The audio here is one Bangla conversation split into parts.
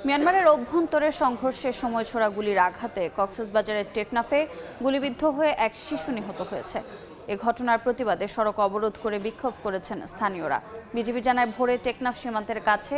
মিয়ানমারের অভ্যন্তরে সংঘর্ষের সময় ছোড়া গুলির আঘাতে কক্সবাজারের টেকনাফে গুলিবিদ্ধ হয়ে এক শিশু নিহত হয়েছে। এ ঘটনার প্রতিবাদে সড়ক অবরোধ করে বিক্ষোভ করেছেন স্থানীয়রা। বিজিবি জানায় ভোরে টেকনাফ সীমান্তের কাছে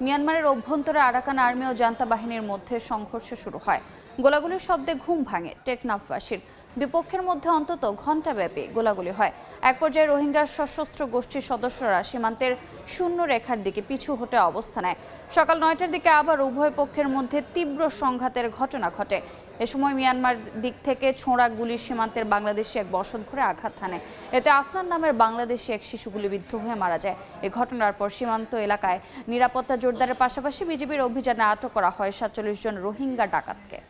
মিয়ানমারের অভ্যন্তরে আরাকান আর্মি ও জান্তা বাহিনীর মধ্যে সংঘর্ষ শুরু হয়। গোলাগুলির শব্দে ঘুম ভাঙে টেকনাফবাসীর। দুই পক্ষের মধ্যে অন্তত ঘণ্টাব্যাপী গোলাগুলি হয়। এক পর্যায়ে রোহিঙ্গার সশস্ত্র গোষ্ঠীর সদস্যরা সীমান্তের শূন্য রেখার দিকে পিছু হটে অবস্থান নেয়। সকাল ৯টার দিকে আবার উভয় পক্ষের মধ্যে তীব্র সংঘাতের ঘটনা ঘটে। এ সময় মিয়ানমার দিক থেকে ছোড়া গুলির সীমান্তের বাংলাদেশি এক বসতঘরে আঘাত হানে। এতে আফনান নামের বাংলাদেশি এক শিশু গুলিবিদ্ধ হয়ে মারা যায়। এ ঘটনার পর সীমান্ত এলাকায় নিরাপত্তা জোরদারের পাশাপাশি বিজিবির অভিযানে আটক করা হয় ৪৭ জন রোহিঙ্গা ডাকাতকে।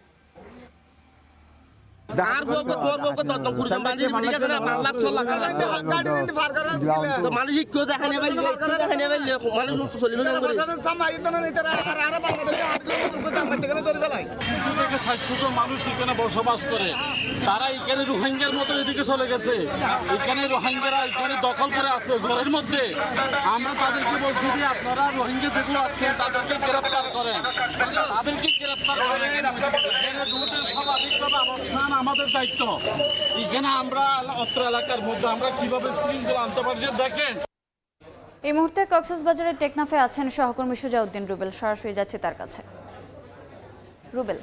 মানুষ এখানে বসবাস করে, তারা এখানে রোহিঙ্গার মতো এদিকে চলে গেছে। এখানে রোহিঙ্গারা এখানে দখল করে আছে ঘরের মধ্যে। আমরা তাদেরকে বলছি যে আপনারা রোহিঙ্গা যেগুলো আছে তাদেরকে গ্রেপ্তার করেন, তাদেরকে গ্রেপ্তার করেন। রুটের স্বাভাবিকভাবে অবস্থান আমাদের দায়িত্ব। এখানে আমরা অত্র এলাকার মধ্যে আমরা কিভাবে শৃঙ্খলা আনতে পারি দেখেন। এই মুহূর্তে কক্সবাজারের টেকনাফে আছেন সহকর্মী সুজাউদ্দিন রুবেল। সরাসরি যাচ্ছে তার কাছে। রুবেল,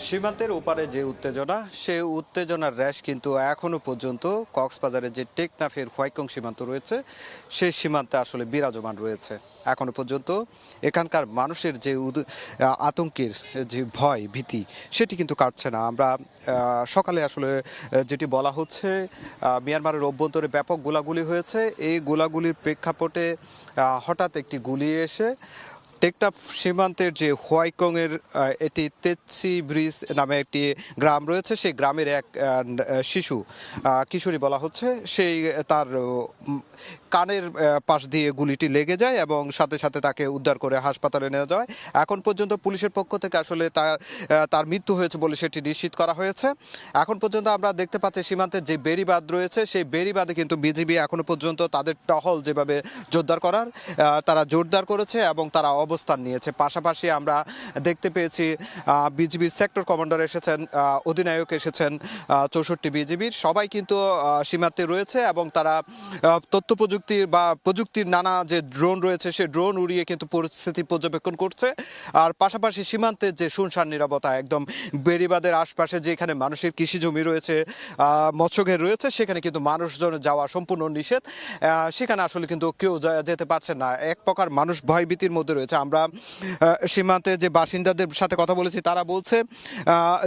সীমান্তের ওপারে যে উত্তেজনা, সেই উত্তেজনার র্যাশ কিন্তু এখনো পর্যন্ত কক্সবাজারের যে টেকনাফের হোয়াইকং সীমান্ত রয়েছে সেই সীমান্তে আসলে বিরাজমান রয়েছে। এখনো পর্যন্ত এখানকার মানুষের যে আতঙ্কের যে ভয় ভীতি সেটি কিন্তু কাটছে না। আমরা সকালে আসলে যেটি বলা হচ্ছে মিয়ানমারের অভ্যন্তরে ব্যাপক গোলাগুলি হয়েছে। এই গোলাগুলির প্রেক্ষাপটে হঠাৎ একটি গুলি এসে টেকনাফ সীমান্তের যে হোয়াইকংয়ের এটি তেতসি ব্রিজ নামে একটি গ্রাম রয়েছে, সেই গ্রামের এক শিশু কিশোরী বলা হচ্ছে, সেই তার কানের পাশ দিয়ে গুলিটি লেগে যায় এবং সাথে সাথে তাকে উদ্ধার করে হাসপাতালে নেওয়া যায়। এখন পর্যন্ত পুলিশের পক্ষ থেকে আসলে তার মৃত্যু হয়েছে বলে সেটি নিশ্চিত করা হয়েছে। এখন পর্যন্ত আমরা দেখতে পাচ্ছি সীমান্তের যে বেড়িবাঁধ রয়েছে সেই বেড়িবাঁধে কিন্তু বিজিবি এখনো পর্যন্ত তাদের টহল যেভাবে জোরদার করার তারা জোরদার করেছে এবং তারা অবস্থান নিয়েছে। পাশাপাশি আমরা দেখতে পেয়েছি বিজিবির সেক্টর কমান্ডার এসেছেন, অধিনায়ক এসেছেন ৬৪ বিজিবির, সবাই কিন্তু সীমান্তে রয়েছে এবং তারা তথ্য প্রযুক্তির বা প্রযুক্তির নানা যে ড্রোন রয়েছে সেই ড্রোন উড়িয়ে কিন্তু পরিস্থিতি পর্যবেক্ষণ করছে। আর পাশাপাশি সীমান্তের যে শুনশান নীরবতা, একদম বেড়িবাঁধের আশপাশে যেখানে মানুষের কৃষি জমি রয়েছে, মৎস্যঘের রয়েছে, সেখানে কিন্তু মানুষজনের যাওয়া সম্পূর্ণ নিষেধ। সেখানে আসলে কিন্তু কেউ যেতে পারছে না। এক প্রকার মানুষ ভয়ভীতির মধ্যে রয়েছে। আমরা সীমান্তে যে বাসিন্দাদের সাথে কথা বলেছি, তারা বলছে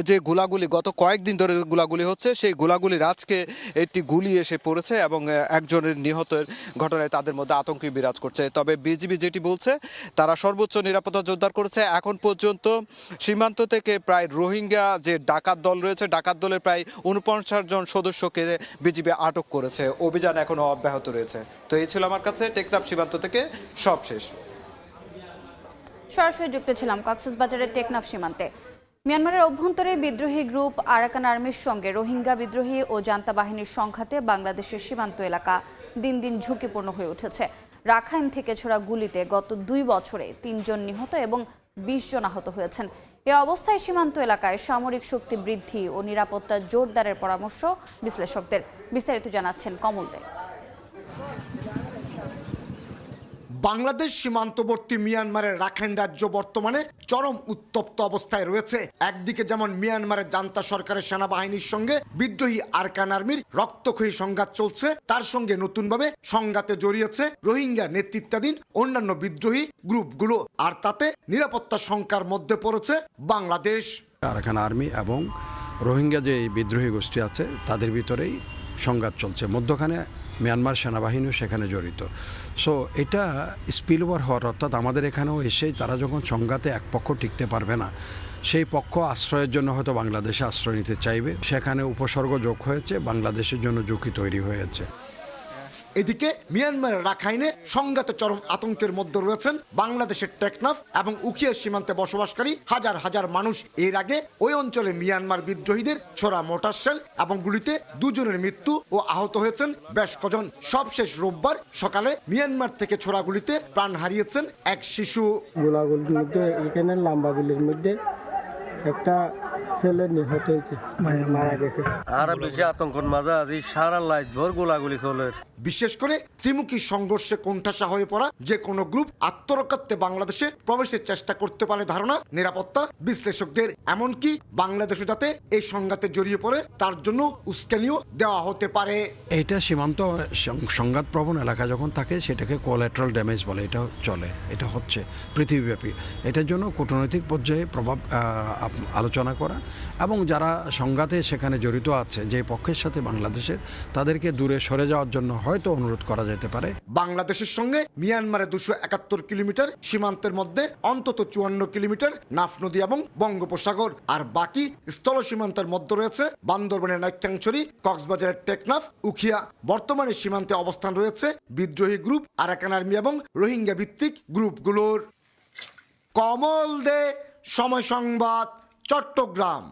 যে গোলাগুলি গত কয়েকদিন ধরে গোলাগুলি হচ্ছে, সেই গোলাগুলির আজকে একটি গুলি এসে পড়েছে এবং একজনের নিহতের ঘটনায় তাদের মধ্যে আতঙ্ক বিরাজ করছে। তবে বিজিবি যেটি বলছে, তারা সর্বোচ্চ নিরাপত্তা জোরদার করেছে। এখন পর্যন্ত সীমান্ত থেকে প্রায় রোহিঙ্গা যে ডাকাত দল রয়েছে, ডাকাত দলের প্রায় ৪৯ জন সদস্যকে বিজিবি আটক করেছে। অভিযান এখনো অব্যাহত রয়েছে। তো এই ছিল আমার কাছে টেকনাফ সীমান্ত থেকে সব শেষ। সরাসরি যুক্ত ছিলাম কক্সবাজারের টেকনাফ সীমান্তে। মিয়ানমারের অভ্যন্তরে বিদ্রোহী গ্রুপ আরাকান আর্মির সঙ্গে রোহিঙ্গা বিদ্রোহী ও জান্তা বাহিনীর সংঘাতে বাংলাদেশের সীমান্ত এলাকা দিন দিন ঝুঁকিপূর্ণ হয়ে উঠেছে। রাখাইন থেকে ছোড়া গুলিতে গত ২ বছরে ৩ জন নিহত এবং ২০ জন আহত হয়েছেন। এ অবস্থায় সীমান্ত এলাকায় সামরিক শক্তি বৃদ্ধি ও নিরাপত্তা জোরদারের পরামর্শ বিশ্লেষকদের। বিস্তারিত জানাচ্ছেন কমল দে। বাংলাদেশ সীমান্তবর্তী মিয়ানমারের রাখাইন রাজ্য বর্তমানে চরম উত্তপ্ত অবস্থায় রয়েছে। একদিকে যেমন মিয়ানমারের জান্তা সরকারের সেনাবাহিনীর সঙ্গে বিদ্রোহী আরাকান আর্মির রক্তক্ষয়ী সংঘাত চলছে, তার সঙ্গে নতুনভাবে সংঘাতে জড়িয়েছে রোহিঙ্গা নেতৃত্বাধীন অন্যান্য বিদ্রোহী গ্রুপগুলো, আর তাতে নিরাপত্তা শঙ্কার মধ্যে পড়েছে বাংলাদেশ। আরাকান আর্মি এবং রোহিঙ্গা যে বিদ্রোহী গোষ্ঠী আছে তাদের ভিতরেই সংঘাত চলছে। মধ্যখানে মিয়ানমার সেনাবাহিনীও সেখানে জড়িত। সো এটা স্পিল ওভার হওয়ার, অর্থাৎ আমাদের এখানেও এসে তারা যখন সংঘাতে এক পক্ষ টিকতে পারবে না, সেই পক্ষ আশ্রয়ের জন্য হয়তো বাংলাদেশে আশ্রয় নিতে চাইবে। সেখানে উপসর্গ যোগ হয়েছে, বাংলাদেশের জন্য ঝুঁকি তৈরি হয়েছে। এদিকে মিয়ানমারের রাখাইনে সংঘাতে চরম আতঙ্কের মধ্যে রয়েছেন বাংলাদেশের টেকনাফ এবং উখিয়া সীমান্তে বসবাসকারী হাজার হাজার মানুষ। এর আগে ওই অঞ্চলে মিয়ানমার বিদ্রোহীদের ছোড়া মোটর শেল এবং গুলিতে দুজনের মৃত্যু ও আহত হয়েছেন বেশ কজন। সবশেষ রোববার সকালে মিয়ানমার থেকে ছোড়া গুলিতে প্রাণ হারিয়েছেন এক শিশু। গোলাগুলির মধ্যে এখানে লাম্বাগুলির মধ্যে একটা ছেলে নিহত হয়েছে, মারা গেছে। আর বেশি আতঙ্কের মাঝে আজ সারা লাইট ভোর গোলাগুলি চলে। বিশেষ করে ত্রিমুখী সংঘর্ষে কোণঠাসা হয়ে পড়া যে কোনো গ্রুপ আত্মরক্ষার্থে বাংলাদেশে প্রবেশের চেষ্টা করতে পারে ধারণা নিরাপত্তা বিশ্লেষকদের। এমনকি বাংলাদেশও যাতে এই সংঘাতে জড়িয়ে পড়ে তার জন্য উস্কানিও দেওয়া হতে পারে। এটা সীমান্ত সংঘাতপ্রবণ এলাকা যখন থাকে সেটাকে কোলাটেরাল ড্যামেজ বলে, এটা চলে, এটা হচ্ছে পৃথিবীব্যাপী। এটার জন্য কূটনৈতিক পর্যায়ে প্রভাব আলোচনা করা এবং যারা সংঘাতে সেখানে জড়িত আছে যে পক্ষের সাথে বাংলাদেশে, তাদেরকে দূরে সরে যাওয়ার জন্য হয়তো অনুরোধ করা যেতে পারে। বাংলাদেশের সঙ্গে মিয়ানমারের 271 কিলোমিটার সীমান্তের মধ্যে অন্তত 54 কিলোমিটার নাফ নদী এবং বঙ্গোপসাগর, আর বাকি স্থল সীমান্তের মধ্যে রয়েছে বান্দরবানের নাইক্ষ্যংছড়ি, কক্সবাজারের টেকনাফ, উখিয়া। বর্তমানে সীমান্তে অবস্থান রয়েছে বিদ্রোহী গ্রুপ, আরাকান আর্মি এবং রোহিঙ্গা ভিত্তিক গ্রুপগুলোর। কমল দে, সময় সংবাদ, চট্টগ্রাম।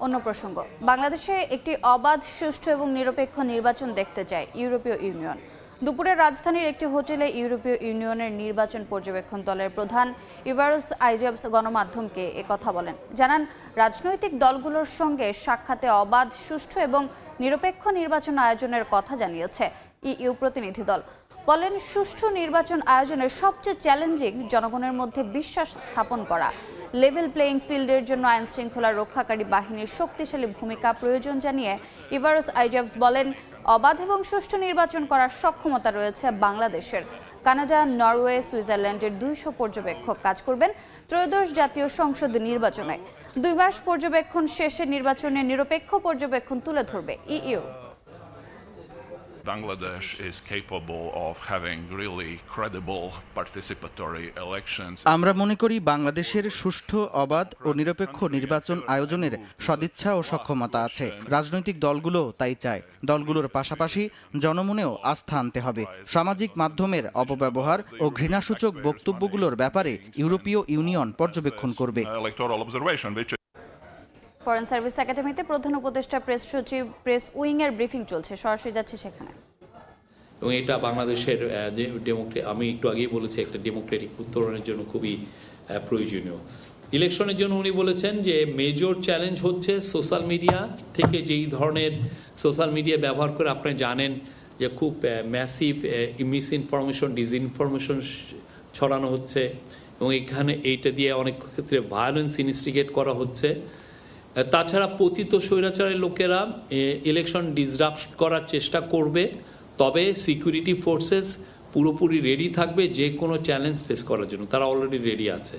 অন্য প্রসঙ্গ, বাংলাদেশে একটি অবাধ, সুষ্ঠু এবং নিরপেক্ষ নির্বাচন দেখতে চায় ইউরোপীয় ইউনিয়ন। দুপুরে রাজধানীর একটি হোটেলে ইউরোপীয় ইউনিয়নের নির্বাচন পর্যবেক্ষণ দলের প্রধান ইভারোস আইজাবস গণমাধ্যমকে একথা বলেন। জানান, রাজনৈতিক দলগুলোর সঙ্গে সাক্ষাতে অবাধ, সুষ্ঠু এবং নিরপেক্ষ নির্বাচন আয়োজনের কথা জানিয়েছে ইইউ প্রতিনিধি দল। বলেন, সুষ্ঠু নির্বাচন আয়োজনের সবচেয়ে চ্যালেঞ্জিং জনগণের মধ্যে বিশ্বাস স্থাপন করা। লেভেল প্লেইং ফিল্ডের জন্য আইন শৃঙ্খলা রক্ষাকারী বাহিনীর শক্তিশালী ভূমিকা প্রয়োজন জানিয়ে ইভারোস আইজাবস বলেন, অবাধ এবং সুষ্ঠু নির্বাচন করার সক্ষমতা রয়েছে বাংলাদেশের। কানাডা, নরওয়ে, সুইজারল্যান্ডের 200 পর্যবেক্ষক কাজ করবেন ত্রয়োদশ জাতীয় সংসদ নির্বাচনে। 2 মাস পর্যবেক্ষণ শেষে নির্বাচনে নিরপেক্ষ পর্যবেক্ষণ তুলে ধরবে EU. Bangladesh is capable of having really credible participatory elections. আমরা মনে করি বাংলাদেশের সুষ্ঠু, অবাধ ও নিরপেক্ষ নির্বাচন আয়োজনের সদিচ্ছা ও সক্ষমতা আছে। রাজনৈতিক দলগুলো তাই চায়। দলগুলোর পাশাপাশি জনমনেও আস্থা আনতে হবে। সামাজিক মাধ্যমের অপব্যবহার ও ঘৃণাসূচক বক্তব্যগুলোর ব্যাপারে ইউরোপীয় ইউনিয়ন পর্যবেক্ষণ করবে। ফরেন সার্ভিস একাডেমিতে প্রধান উপদেষ্টা প্রেস সচিব প্রেস উইংয়ের ব্রিফিং চলছে, সরাসরি যাচ্ছে সেখানে। এবং এটা বাংলাদেশের আমি একটু আগেই বলেছি, একটা ডেমোক্রেটিক উত্তরণের জন্য খুবই প্রয়োজনীয়। ইলেকশনের জন্য উনি বলেছেন যে মেজর চ্যালেঞ্জ হচ্ছে সোশ্যাল মিডিয়া থেকে যেই ধরনের সোশ্যাল মিডিয়া ব্যবহার করে আপনি জানেন যে খুব ম্যাসিভ মিসইনফরমেশন, ডিসইনফরমেশন ছড়ানো হচ্ছে এবং এখানে এইটা দিয়ে অনেক ক্ষেত্রে ভায়োলেন্স ইনস্টিগেট করা হচ্ছে। তাছাড়া পতিত স্বৈরাচারের লোকেরা ইলেকশন ডিসরাপ্ট করার চেষ্টা করবে, তবে সিকিউরিটি ফোর্সেস পুরোপুরি রেডি থাকবে যে কোনো চ্যালেঞ্জ ফেস করার জন্য, তারা অলরেডি রেডি আছে।